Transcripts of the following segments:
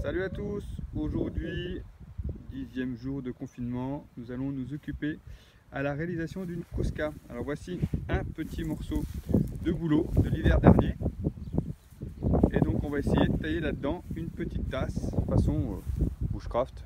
Salut à tous, aujourd'hui 10e jour de confinement, nous allons nous occuper à la réalisation d'une Cosca. Alors voici un petit morceau de boulot de l'hiver dernier et donc on va essayer de tailler là-dedans une petite tasse façon bushcraft.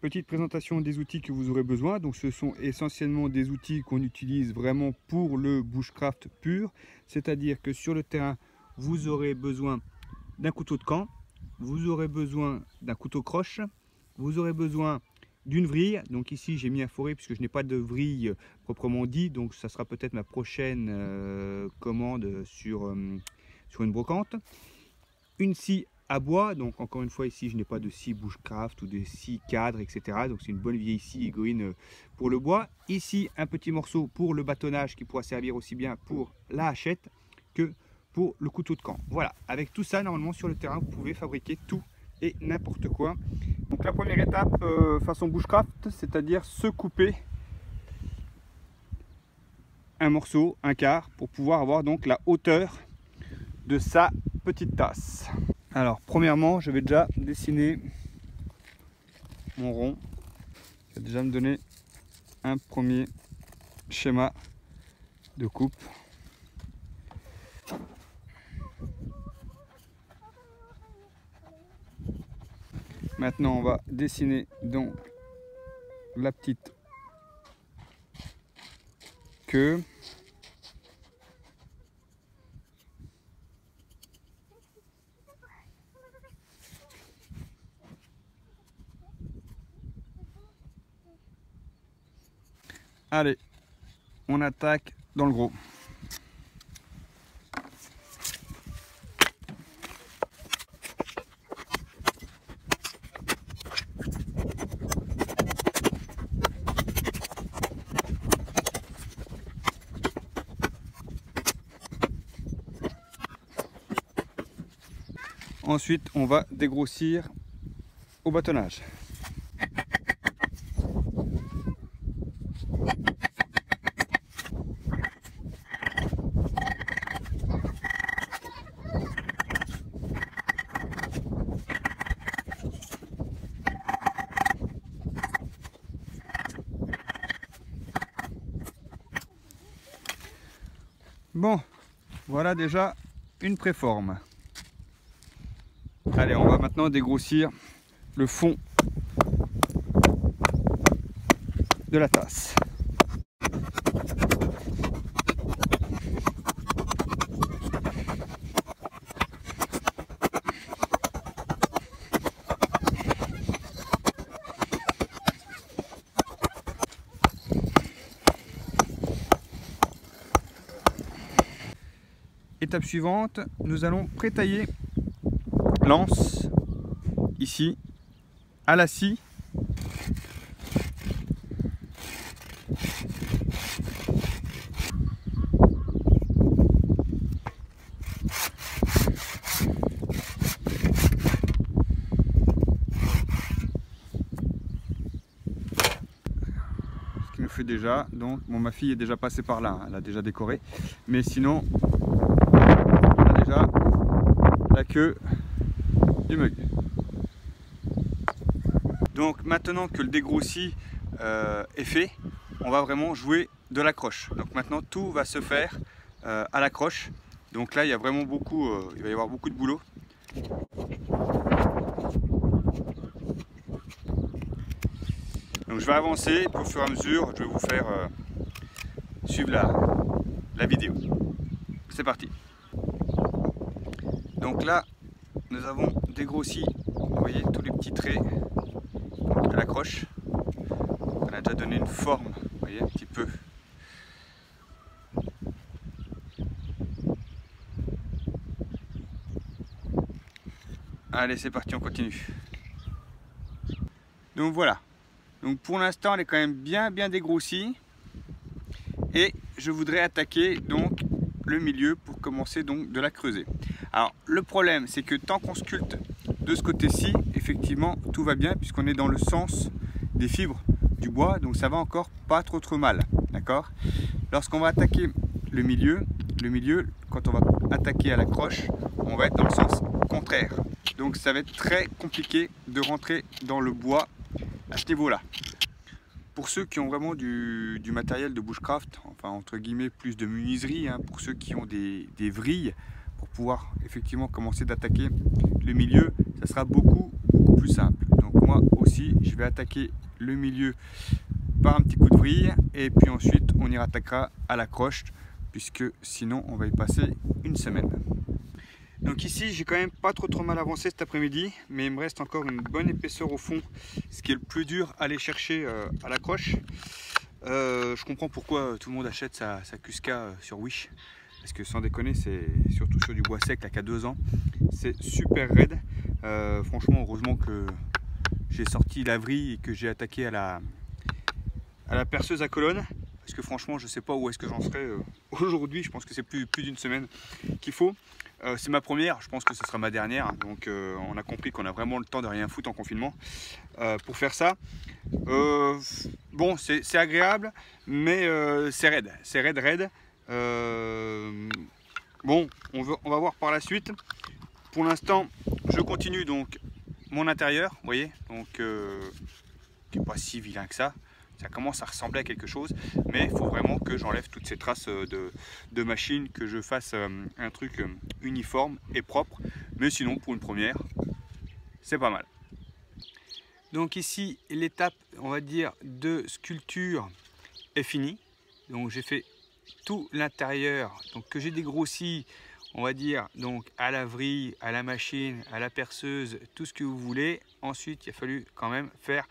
Petite présentation des outils que vous aurez besoin. Donc ce sont essentiellement des outils qu'on utilise vraiment pour le bushcraft pur, c'est-à-dire que sur le terrain vous aurez besoin d'un couteau de camp, vous aurez besoin d'un couteau croche, vous aurez besoin d'une vrille. Donc ici j'ai mis un forêt puisque je n'ai pas de vrille proprement dit, donc ça sera peut-être ma prochaine commande sur une brocante. Une scie à bois, donc encore une fois ici je n'ai pas de scie bushcraft ou de scie cadre, etc. Donc c'est une bonne vieille scie Egoin pour le bois. Ici un petit morceau pour le bâtonnage qui pourra servir aussi bien pour la hachette que pour le couteau de camp. Voilà, avec tout ça normalement sur le terrain vous pouvez fabriquer tout et n'importe quoi. Donc la première étape façon bushcraft, c'est-à-dire se couper un morceau, un quart, pour pouvoir avoir donc la hauteur de sa petite tasse. Alors premièrement je vais déjà dessiner mon rond, ça va déjà me donner un premier schéma de coupe. Maintenant on va dessiner donc la petite queue. Allez, on attaque dans le gros. Ensuite, on va dégrossir au bâtonnage. Bon, voilà déjà une préforme. Allez, on va maintenant dégrossir le fond de la tasse. Étape suivante, nous allons prétailler l'anse ici à la scie. Ce qui nous fait déjà, donc bon, ma fille est déjà passée par là, hein, elle a déjà décoré, mais sinon on a déjà la queue du mug. Donc maintenant que le dégrossi est fait, on va vraiment jouer de l'accroche. Donc maintenant tout va se faire à l'accroche. Donc là il y a vraiment beaucoup, il va y avoir beaucoup de boulot. Donc je vais avancer et puis au fur et à mesure je vais vous faire suivre la vidéo. C'est parti. Donc là nous avons dégrossi, vous voyez tous les petits traits de l'accroche. On a déjà donné une forme, vous voyez un petit peu. Allez c'est parti, on continue. Donc voilà, donc pour l'instant elle est quand même bien dégrossie et je voudrais attaquer donc le milieu pour commencer donc de la creuser. Alors le problème c'est que tant qu'on sculpte de ce côté-ci, effectivement tout va bien puisqu'on est dans le sens des fibres du bois, donc ça va encore pas trop mal, d'accord. Lorsqu'on va attaquer le milieu, quand on va attaquer à la croche, on va être dans le sens contraire. Donc ça va être très compliqué de rentrer dans le bois à ce niveau-là. Pour ceux qui ont vraiment du matériel de bushcraft, enfin entre guillemets plus de menuiserie, hein, pour ceux qui ont des vrilles, pour pouvoir effectivement commencer d'attaquer le milieu, ça sera beaucoup plus simple. Donc moi aussi, je vais attaquer le milieu par un petit coup de vrille et puis ensuite on y attaquera à la croche, puisque sinon on va y passer une semaine. Donc ici j'ai quand même pas trop mal avancé cet après-midi, mais il me reste encore une bonne épaisseur au fond, ce qui est le plus dur à aller chercher à la croche. Je comprends pourquoi tout le monde achète sa Cusca sur Wish, parce que sans déconner, c'est surtout sur du bois sec là, qui a 2 ans, c'est super raide. Franchement, heureusement que j'ai sorti la vrille et que j'ai attaqué à la perceuse à colonne, parce que franchement je sais pas où est-ce que j'en serai aujourd'hui. Je pense que c'est plus d'une semaine qu'il faut. C'est ma première, je pense que ce sera ma dernière, donc on a compris qu'on a vraiment le temps de rien foutre en confinement pour faire ça. Bon, c'est agréable, mais c'est raide. Bon, on va voir par la suite. Pour l'instant, je continue donc mon intérieur, vous voyez, donc qui n'est pas si vilain que ça. Ça commence à ressembler à quelque chose, mais il faut vraiment que j'enlève toutes ces traces de machine, que je fasse un truc uniforme et propre. Mais sinon, pour une première, c'est pas mal. Donc ici, l'étape, on va dire, de sculpture est finie. Donc j'ai fait tout l'intérieur, donc que j'ai dégrossi, on va dire, donc à la vrille, à la machine, à la perceuse, tout ce que vous voulez. Ensuite, il a fallu quand même faire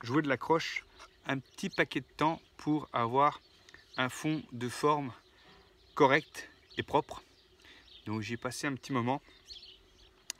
jouer de la croche un petit paquet de temps pour avoir un fond de forme correct et propre. Donc j'ai passé un petit moment.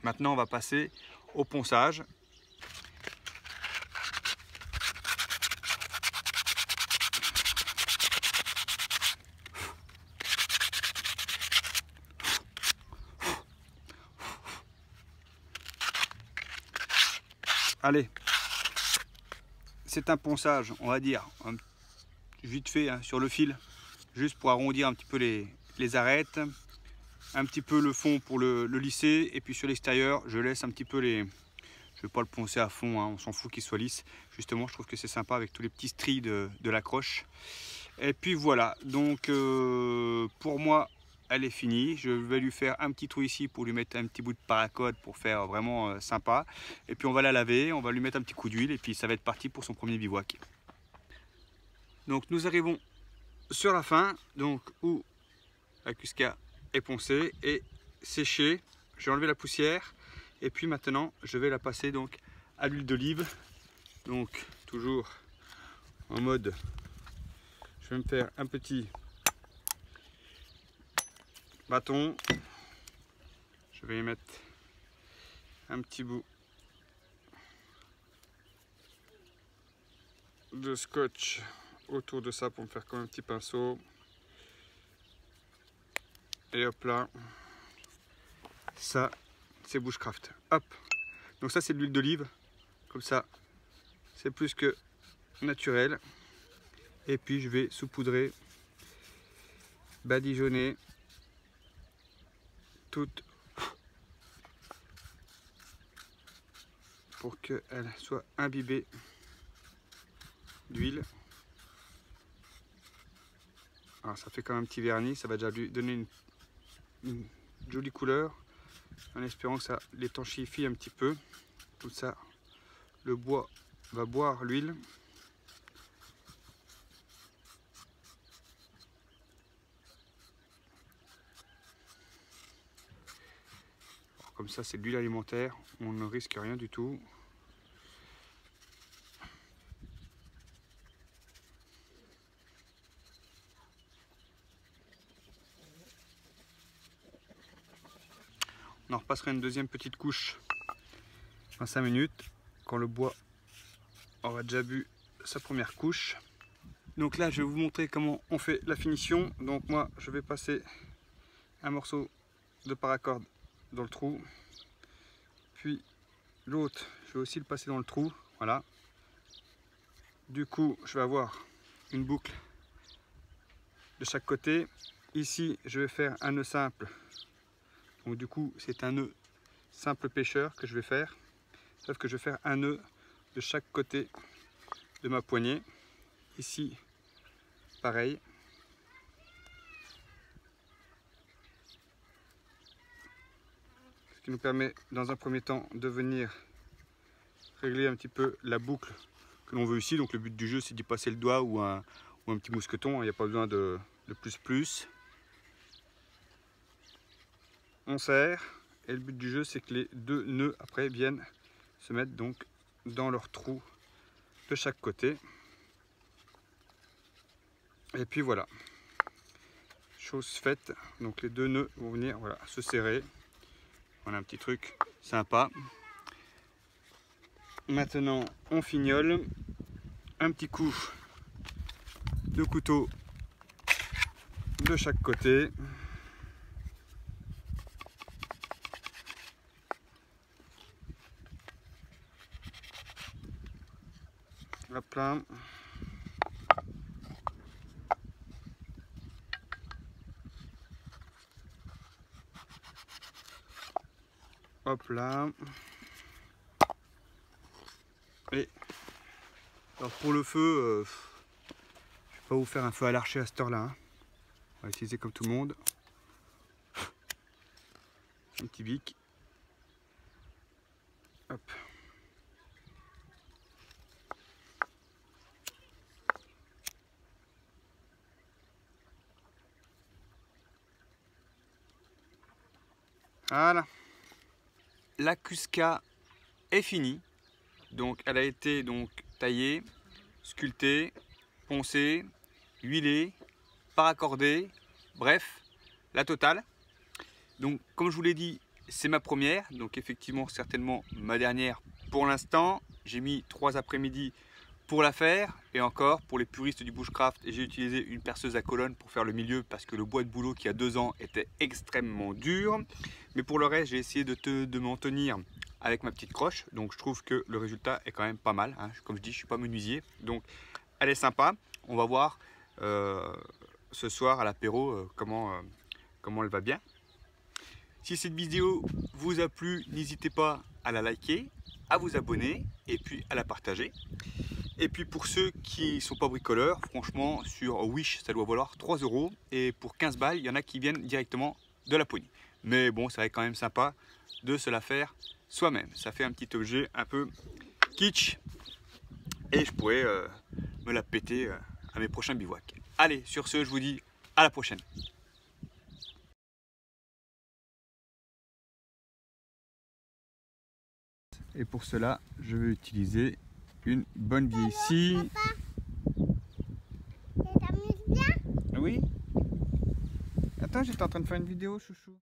Maintenant on va passer au ponçage. Allez, c'est un ponçage, on va dire, vite fait hein, sur le fil, juste pour arrondir un petit peu les arêtes, un petit peu le fond pour le lisser, et puis sur l'extérieur, je laisse un petit peu les... Je ne vais pas le poncer à fond, hein, on s'en fout qu'il soit lisse. Justement, je trouve que c'est sympa avec tous les petits stries de la croche. Et puis voilà, donc pour moi, elle est finie. Je vais lui faire un petit trou ici pour lui mettre un petit bout de paracorde pour faire vraiment sympa. Et puis on va la laver, on va lui mettre un petit coup d'huile et puis ça va être parti pour son premier bivouac. Donc nous arrivons sur la fin, donc où la Cusca est poncée et séchée. J'ai enlevé la poussière et puis maintenant je vais la passer donc à l'huile d'olive. Donc toujours en mode, je vais me faire un petit bâton. Je vais y mettre un petit bout de scotch autour de ça pour me faire comme un petit pinceau. Et hop là, ça c'est bushcraft. Hop, donc ça c'est de l'huile d'olive, comme ça c'est plus que naturel. Et puis je vais saupoudrer, badigeonner toute pour qu'elle soit imbibée d'huile. Alors ça fait quand même un petit vernis, ça va déjà lui donner une jolie couleur, en espérant que ça l'étanchifie un petit peu. Tout ça, le bois va boire l'huile. Comme ça, c'est de l'huile alimentaire, on ne risque rien du tout. On en repassera une deuxième petite couche en 5 minutes, quand le bois aura déjà bu sa première couche. Donc là, je vais vous montrer comment on fait la finition. Donc moi, je vais passer un morceau de paracorde dans le trou. Puis l'autre, je vais aussi le passer dans le trou. Voilà. Du coup, je vais avoir une boucle de chaque côté. Ici, je vais faire un nœud simple. Donc du coup, c'est un nœud simple pêcheur que je vais faire, sauf que je vais faire un nœud de chaque côté de ma poignée. Ici, pareil. Ce qui nous permet dans un premier temps de venir régler un petit peu la boucle que l'on veut ici. Donc le but du jeu, c'est d'y passer le doigt ou un petit mousqueton. Il n'y a pas besoin de plus. On serre et le but du jeu, c'est que les deux nœuds après viennent se mettre donc dans leur trou de chaque côté. Et puis voilà, chose faite. Donc les deux nœuds vont venir voilà, se serrer. Voilà un petit truc sympa. Maintenant on fignole. Un petit coup de couteau de chaque côté. Hop là. Hop là. Et alors pour le feu, je vais pas vous faire un feu à l'archer à cette heure-là. Hein. On va utiliser comme tout le monde. Un petit bic. Hop. Voilà. La Cusca est finie. Donc elle a été donc taillée, sculptée, poncée, huilée, paraccordée, bref, la totale. Donc comme je vous l'ai dit, c'est ma première, donc effectivement certainement ma dernière pour l'instant. J'ai mis 3 après-midi pour la faire, et encore pour les puristes du bushcraft, j'ai utilisé une perceuse à colonne pour faire le milieu parce que le bois de bouleau qui a 2 ans était extrêmement dur. Mais pour le reste, j'ai essayé de m'en tenir avec ma petite croche, donc je trouve que le résultat est quand même pas mal, hein. Comme je dis, je suis pas menuisier, donc elle est sympa. On va voir ce soir à l'apéro comment elle va bien. Si cette vidéo vous a plu, n'hésitez pas à la liker, à vous abonner et puis à la partager. Et puis pour ceux qui ne sont pas bricoleurs, franchement sur Wish ça doit valoir 3 € et pour 15 balles, il y en a qui viennent directement de la poignée. Mais bon, ça va être quand même sympa de se la faire soi-même. Ça fait un petit objet un peu kitsch et je pourrais me la péter à mes prochains bivouacs. Allez, sur ce, je vous dis à la prochaine. Et pour cela, je vais utiliser une bonne vieille scie. Tu t'amuses bien? Oui. Attends, j'étais en train de faire une vidéo, chouchou.